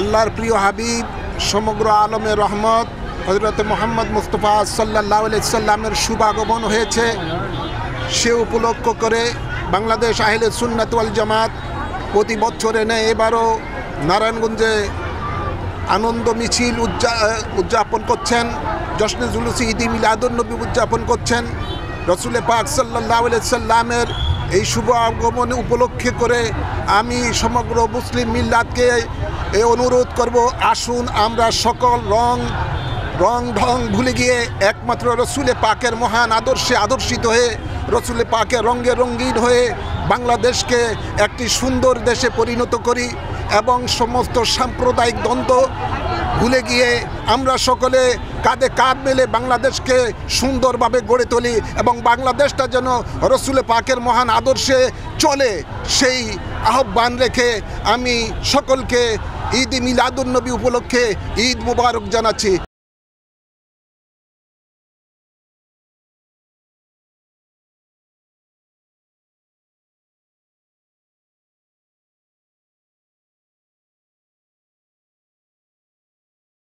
আল্লাহর প্রিয় হাবিব সমগ্র আলমের রহমত হযরত মুহাম্মদ মুস্তাফা সাল্লাল্লাহু আলাইহি সাল্লামের শুভাগমন হয়েছে। সে উপলক্ষ করে বাংলাদেশ আহলে সুন্নাত ওয়াল জামাত প্রতি বছরে নেয় এবারও নারায়ণগঞ্জে আনন্দ মিছিল উদযাপন করছেন। জশ্নে জুলুসে ঈদ মিলাদুন্নবী উদযাপন করছেন। রসুল পাক সাল্লাল্লাহু আলাইহি সাল্লামের এই শুভ আগমন উপলক্ষে করে আমি সমগ্র মুসলিম মিল্লাতকে এই অনুরোধ করব, আসুন আমরা সকল রং ঢং ভুলে গিয়ে একমাত্র রসুল পাকের মহান আদর্শে আদর্শিত হয়ে রসুল পাকের রঙে রঙিন হয়ে বাংলাদেশকে একটি সুন্দর দেশে পরিণত করি এবং সমস্ত সাম্প্রদায়িক দ্বন্দ্ব ভুলে গিয়ে আমরা সকলে কাঁধে কাঁধ মেলে বাংলাদেশকে সুন্দরভাবে গড়ে তুলি এবং বাংলাদেশটা যেন রসুল পাকের মহান আদর্শে চলে, সেই আহ্বান রেখে আমি সকলকে ঈদ মিলাদুন্নবী উপলক্ষে ঈদ মুবারক জানাচ্ছি।